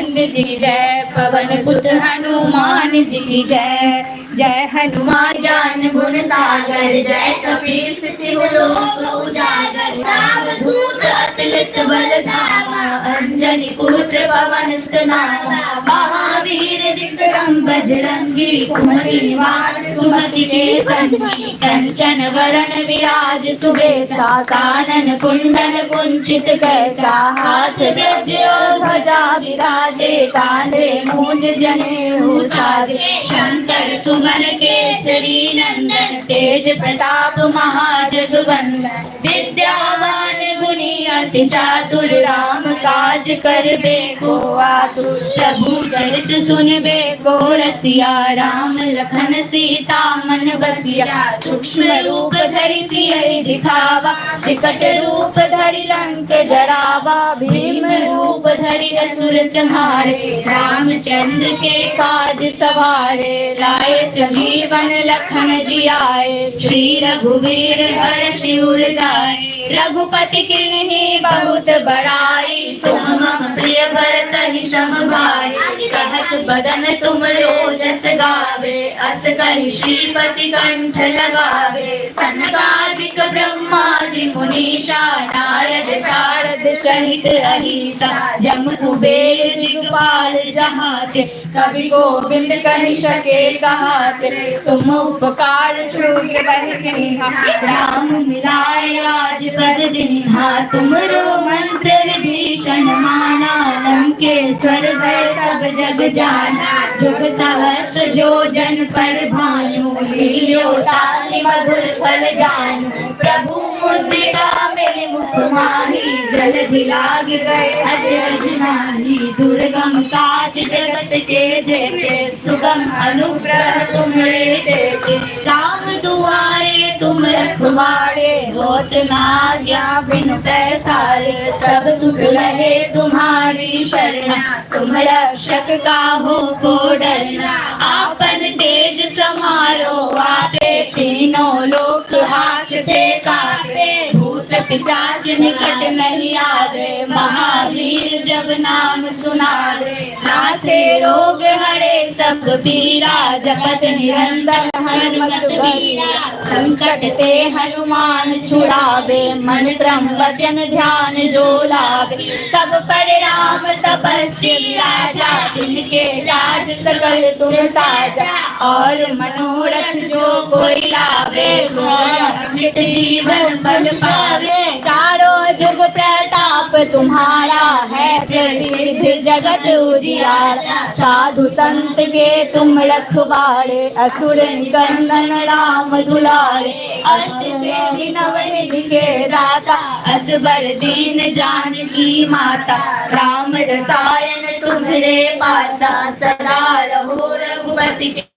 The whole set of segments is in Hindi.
गोविंद जी की जय, पवन सुत हनुमान जी की जय। जय हनुमान ज्ञान गुण सागर, जय कपीस तिहु लोक उजागर। रामदूत अतुलित बल धामा, अंजनी पुत्र पवन सुत नामा। महावीर विक्रम बजरंगी, कुमति निवार सुमति के संगी। कंचन वरण विराज सुबेसा, कानन कुंडल कुंचित कैसा। हाथ वज्र और ध्वजा विराजे, कांधे मूंज जनेऊ साजे। शंकर सुमन केसरी नंदन, तेज प्रताप महाजगवंदन। विद्यावान गुणी अति चातुर, राम काज करबे को आतुर। प्रभु चरित सुनबे को रसिया, राम लखन सीता मन बसिया। सूक्ष्म रूप धरि सियहि दिखावा, विकट रूप धरि लंक जरावा। भीम रूप धरि असुर संहारे, रामचंद्र के काज सवारे। लाए संजीवन लखन जियाए, श्री रघुवीर हर्षि उर जाए। रघुपति कीन्ही बहुत बड़ाई, तुम मम प्रिय भरतहि सम भाई। सहस बदन तुम ओजस गावे, अस कहि श्रीपति कंठ लगावे। सनकादिक ब्रह्मादि मुनीषा, नारद शारद सहित अहीसा। जम कुबेर दिगपाल जहाते, कवि गोविंद कहि सके कहाते। तुम उपकार शूद्र बहि कीन्हा, राम मिलाए राजपद दीन्हा। तुमरो मंत्र विभीषण माना, लंकेश्वर भय सब जग जाना। जुग सहस्त्र जो जन पर भानु, लील्यो ताहि मधुर फल जानू। प्रभु मुद्रिका मेलि मुख माहि, जलधि लाग गए अचरज नाही। दुर्गम काज जगत के जेते, सुगम अनुग्रह तुम्हरे तेते। राम दुआरे तुम रखवारे, होत न आज्ञा बिनु पैसारे। सब सुख लहे तुम्हारी शरणा, तुम रक्षक काहू को डरना। आपन तेज समारो आपे, तीनों लोक हाथ पे कापे। भूत पिशाच निकट नहीं आवे, महावीर जब नाम सुनावे। नासे रोग हरे सब पीरा, जपत निरंतर हनुमत बीरा। संकट ते हनुमान छुड़ावे, मन क्रम वचन ध्यान जो लावे। सब पर राम तपस्वी राजा, तिनके राज सकल तुम साजा। और मनोरथ जो कोई लावे, अमृत जीवन फल पावे। चारों जुग प्रताप तुम्हारा है, प्रसिद्ध जगत उजियारा। साधु संत के तुम रखवारे, असुर निकंदन राम दुलारे। अष्ट सिद्धि नवनिधि के दाता, असबर दीन जानकी माता। राम रसायन तुम्हरे पासा, सदा रहो रघुपति के।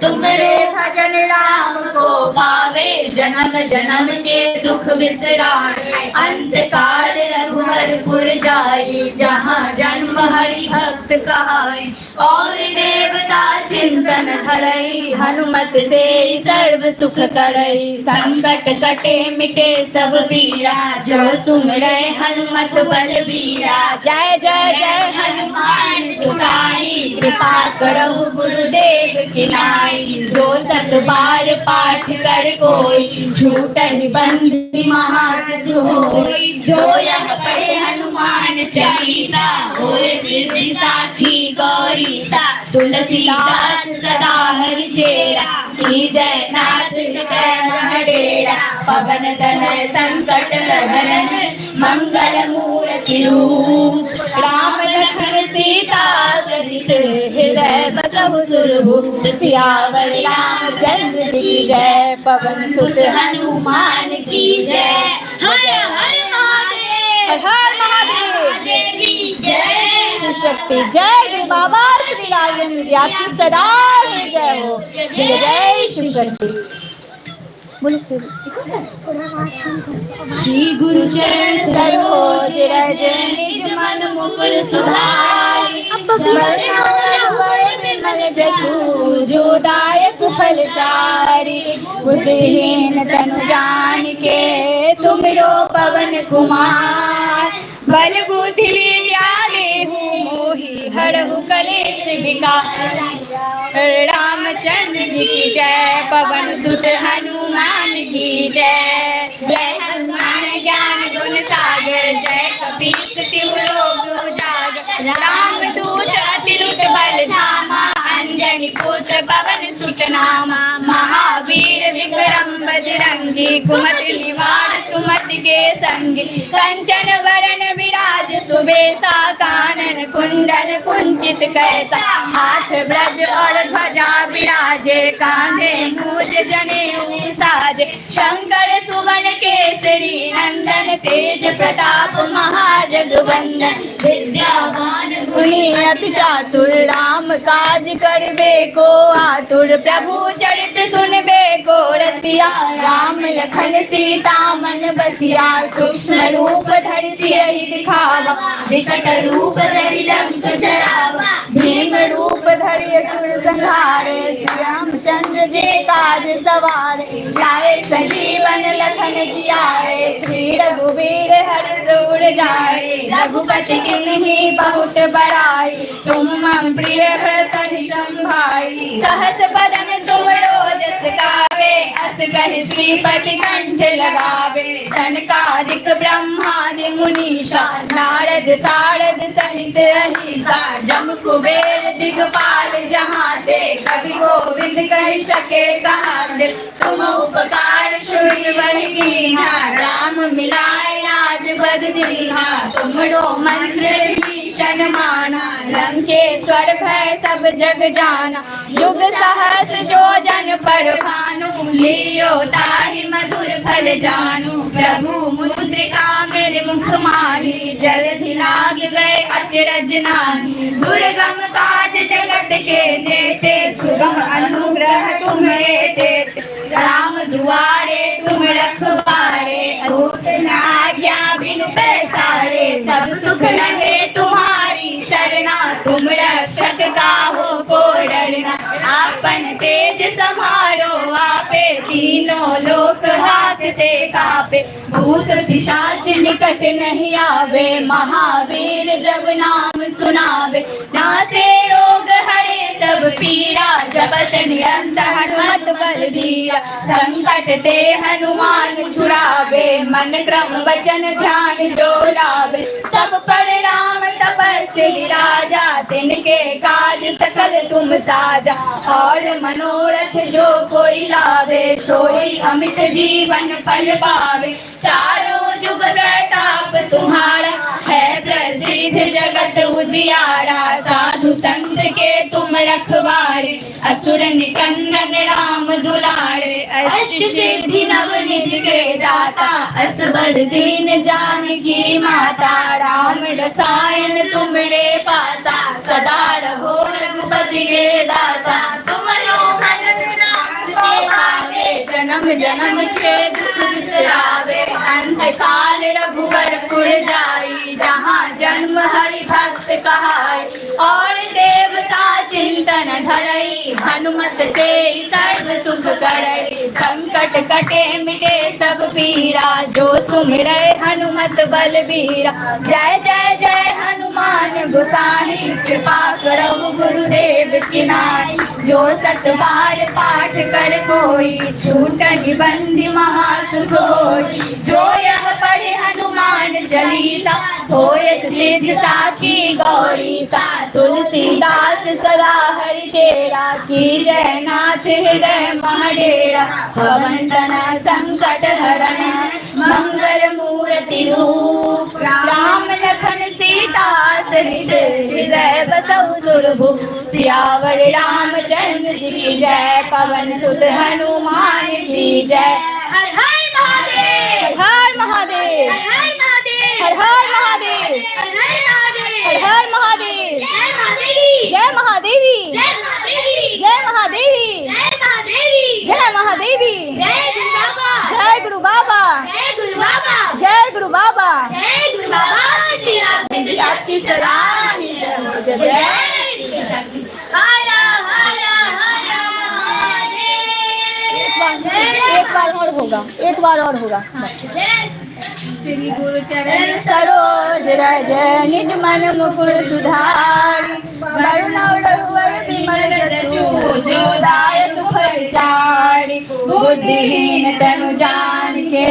तुम्हारे भजन राम को पावे, जन्म जन्म के दुख बिसराए। अंत काल रघुवरपुर जाए, जहाँ जन्म हरि भक्त कहाए। और देवता चिंतन धरई, हनुमत से सर्व सुख करई। संकट कटे मिटे सब पीरा, जो सुमिरै हनुमत बलबीरा। जय जय जय हनुमान गोसाई, कृपा करहु गुरुदेव की नाई। जो सत बार पाठ कर कोई, छूटहि बंदी महासुख होई। जो यह पढ़े हनुमान चालीसा, होए सिद्धि साखी गौरीसा। तुलसीदास सदा हरि चेरा, कीजय नाथ हृदय डेरा। पवन तनय संकट हरन, मंगल मूर्ति रूप। राम लखन सीता सहित, हृदय बसहु सुरभूप। सियावर रामचंद्र जी की जय, पवन सुत हनुमान की जय। हर हर महादेव, हर हर महादेव की जय। शिव शक्ति जय। गुरु बाबा श्री राघवेंद्र जी आपकी सदा जय हो। जय जय शिव शक्ति। श्री गुरु चरण सरोज रज, निज मन मुकुर सुधारि। विमल जसु जो दायक फल चारि। बुद्धिहीन तनु जानिके, सुमिरो पवन कुमार। बल बुद्धि विद्या देहु मोहि, हरहु कलेश विकार। रामचंद्र जी की जय, पवन सुत हनुमान जी जय। जय हनुमान ज्ञान गुण सागर, जय कपीस तिहु लोक उजागर। राम दूत अतिरुत बल धामा, अंजनी पुत्र पवन सुत नामा। महावीर विक्रम बजरंगी, कुमति निवार सुमति के संगी। कंचन वरण विराज सुबेसा, कानन कुंडल कुंचित कैसा। हाथ ब्रज और ध्वजा विराजे, कांधे मूज जनेऊ साजे। शंकर सुवन केसरी नंदन, तेज प्रताप महाजगवंदन। विद्यावान गुणी अति चातुर, राम काज करबे को आतुर। प्रभु चरित सुनबे को रसिया, राम लखन सीता मन बसिया। सूक्ष्म रूप धरि सियहि दिखावा, विकट रूप धरि लंक जरावा। भीम रूप धरि असुर संहारे, श्री रामचंद्र जी काज सवारे। लाए संजीवन लखन जियाए, श्री रघुवीर हर्ष उर जाए। रघुपति किन्हीं बहुत बड़ाई, तुम मम प्रिय भरतहि संभाई। सहस बदन तुम रोजस गावे, अस कहि श्रीपति कंठ लगावे। सनकादिक ब्रह्मादि मुनीषा, नारद सारद सहित अहिसा। जम कुबेर दिगपाल जहाते, कवि गोविंद कहि सके कहाते। तुम उपकार सुनि बरु कीन्हा, राम मिलाए राजपद दीन्हा। तुमरो मंत्र भीषण माना, लंकेश्वर भय सब जग जाना। युग सहस्र जो जन पर भानु, लियो ताहि मधुर फल जानू। प्रभु मुद्रिका मेरे मुख माही, जलधि लाग गए अचरज नाहि। दुर्गम काज जगत के जेते, सुगम अनुग्रह तुम्हारे देते। राम दुआरे तुम रखवारे, अटूट न आज्ञा बिनु पैसारे। सब सुख लहे तुम्हारी सरना, तुम रक्षक काहू को डरना। आपन तेज समारो आपे, तीनों लोक हाकते कापे। भूत पिशाच निकट नहीं आवे, महावीर जब नाम सुनावे। नासे रोग हरे सब पीरा, जपत निरंतर हनुमत बलबीरा। संकट ते हनुमान छुड़ावे, मन क्रम वचन ध्यान जो लावे। सब पर राम तपस्वी राजा, तिनके काज सकल तुम साजा। और मनोरथ जो कोई लावे, सोई अमित जीवन फल पावे। चारों जुग प्रताप तुम्हारा, है प्रसिद्ध जगत उजियारा। साधु संत के तुम रखवारे, असुर निकंदन राम दुलारे। अष्ट सिद्धि नवनिधि के दाता, असबर दीन जानकी माता। राम रसायन तुमरे पासा, सदा रहो रघुपति के दासा। तुमरो भजन राम को भावे, जन्म जन्म के दुख बिसरावे। अंत काल रघुवर पुर जाई, जहाँ जन्म हरि भक्त कहाई। और देवता चिंतन धरई, हनुमत से सर्व सुख करई। संकट कटे मिटे सब पीरा, जो सुमिरै हनुमत बलबीरा। जय जय जय हनुमान गोसाई, कृपा करहु गुरुदेव की नाई। जो सत बार पाठ कर कोई, छूटहि बंदी महासुख होई। जो यह पढ़े हनुमान चालीसा, होयत सिद्ध साखी गौरीसा। तुलसीदास सदा हरि चेरा, की जय नाथ हृदय महडेरा। पवन तना संकट हरण, मंगल मूर्ति रूप। राम लखन सीता सहित, हृदय बसहु सुरभूप। सियावर रामचंद्र जी की जय, पवन सुत हनुमान की जय। हर हर महादेव, हर महादेव, हर हर महादेव, हर हर महादेव। जय महादेवी, जय महादेवी, जय महादेवी। जय गुरु बाबा, जय गुरु बाबा। जी आपकी सलाह, जय जय। हर हर हर महादेव। एक बार और होगा, एक बार और होगा। श्री गुरु चरण सरोज रज, निज मन मुकुर सुधार। बुद्धिहीन तनु जान के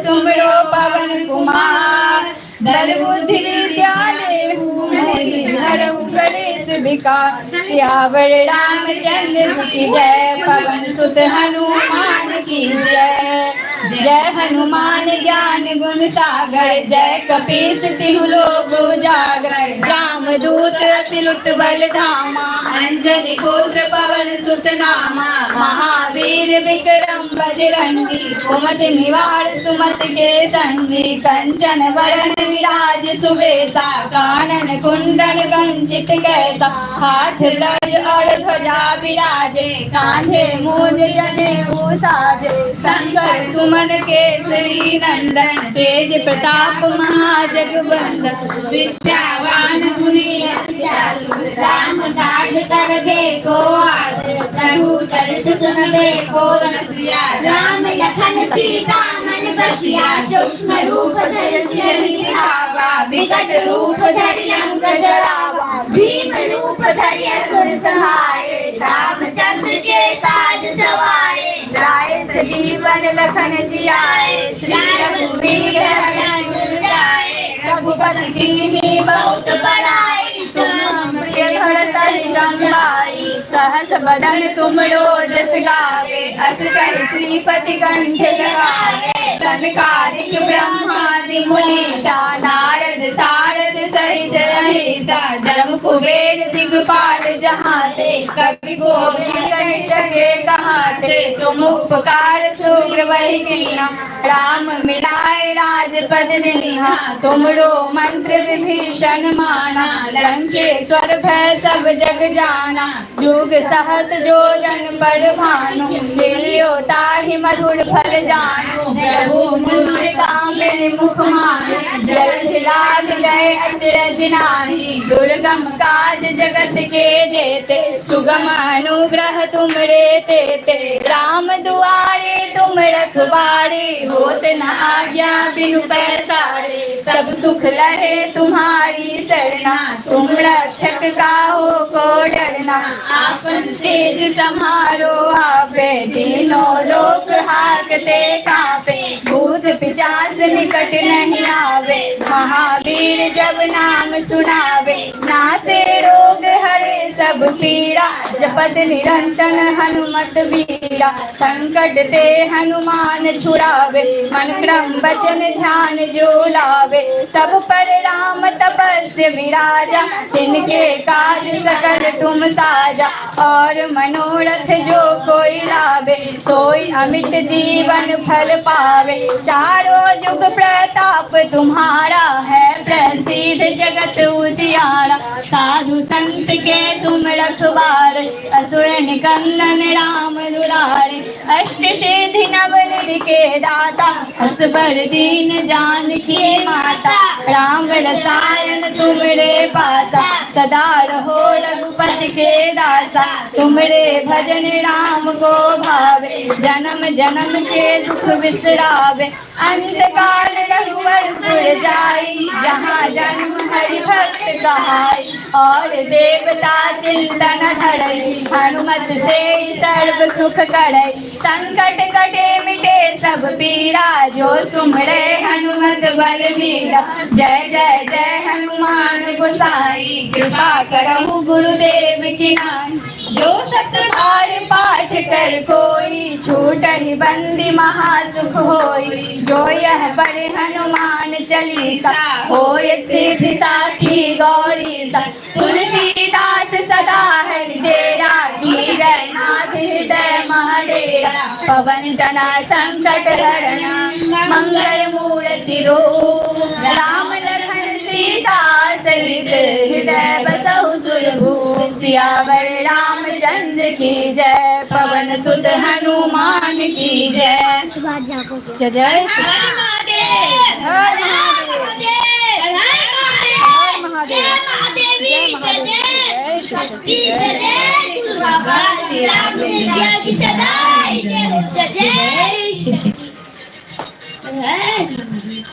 सुमरो पवन कुमार। बल बुद्धि विद्या देहु मोहि हरहु कलेश विकार। सियावर रामचंद्र की जय, पवन सुत हनुमान की जय। जय हनुमान ज्ञान गुण सागर, जय कपीस तिहु लोक उजागर। राम दूत अतिलुत बल धामा, अंजनी पुत्र पवन सुत नामा। महावीर विक्रम बजरंगी, कुमति निवार सुमति के संगी। कंचन वरण विराज सुबेसा, कानन कुंडल कंचित कैसा। हाथ ब्रज और ध्वजा विराजे, कांधे मूज जनेऊ साजे। शंकर सुमन केसरी नंदन, तेज प्रताप महाजगवंदन। विद्यावान गुणी अति चातुर, राम काज करबे को आतुर। प्रभु चरित्र सुनबे को रसिया, राम लखन सीता मन बसिया। सूक्ष्म रूप धरि सियहि दिखावा, विकट रूप धरि लंक जरावा। भीम रूप धरि असुर संहारे, रामचंद्र के काज सवारे। लाए सजीवन लखन जियाए, श्री रघुवीर हरषि उर जाए। रघुपति कीन्ही बहुत बड़ाई, तुम हम के भरत संभाई। सहस बदन तुमरो जस गावे, अस कहि श्रीपति कंठ लगावे। सनकादिक ब्रह्मादि मुनीषा, नारद सारद सहित अहिसा। जम कुबेर दिगपाल जहाते, कवि गोविंद कहि सके कहाते। तुम उपकार सुग्र वही कीन्हा, राम मिलाए राजपद दीन्हा। तुमरो मंत्र विभीषण माना, लंकेश्वर भय सब जग जाना। जुग सहत जो जन पर भानु, लील्यो ताहि मधुर फल जानू। प्रभु मुद्रिका मेरे मुख माहि, जलधि लाग गए अचरज नाहि। दुर्गम काज जगत के जेते, सुगम अनुग्रह तुमरे तेते। राम दुआरे तुम रखवारे, होत न आज्ञा बिनु पैसारे। सब सुख लहे तुम्हारी सरना, तुम रक्षक काहू को डरना। आपन तेज समारो आपे, तीनों लोक हाकते कांपे। भूत पिशाच निकट नहीं आवे, महावीर जब नाम सुनावे। नासे रोग हरे सब पीड़ा, जपत निरंतर हनुमत वीरा। संकट ते हनुमान छुड़ावे, मन क्रम वचन ध्यान जो लावे। सब पर राम तपस्या विराजा, तिनके काज सकल तुम साजा। और मनोरथ जो कोई लावे, सोई अमित जीवन फल पावे। चारों जुग प्रताप तुम्हारा है, प्रसिद्ध जगत उजियारा। साधु संत के तुम रखवारे, असुर निकंदन राम दुलारे। अष्ट सिद्धि नव निधि के दाता, असबर दीन जानकी माता। राम रसायन तुमरे पासा, सदा रहो रघुपति के दासा। तुमरे भजन राम को भावे, जन्म जन्म के दुख बिसरावे। अंत काल रघुवरपुर जाई, जहाँ जन्म हरि भक्त कहाई। और देवता चिंतन धरई, हनुमत से सर्व सुख करई। संकट कटे मिटे सब पीरा, जो सुमरे हनुमत बलबीरा। जय जय जय हनुमान गोसाई, कृपा करहु गुरुदेव की नाई। जो सत बार पाठ कर कोई, छूटहि बंदी महासुख होई। जो यह पढ़े हनुमान चालीसा, होय सिद्धि साखी गौरी सा। तुलसीदास सदा हरि चेरा, की जय नाथ हृदय महडेरा। पवन तना संकट हरना, मंगल मूर्ति रूप। राम लखन सीता सहित, हृदय बसहु सुरभूप। सियावर रामचंद्र की जय, पवन सुत हनुमान की जय। जय जय श्री महादेव, हर महादेव, हर महादेव, जय महादेव, जय शक्ति, जय गुरु बाबा श्री राम विद्या की सदा जय। जय श्री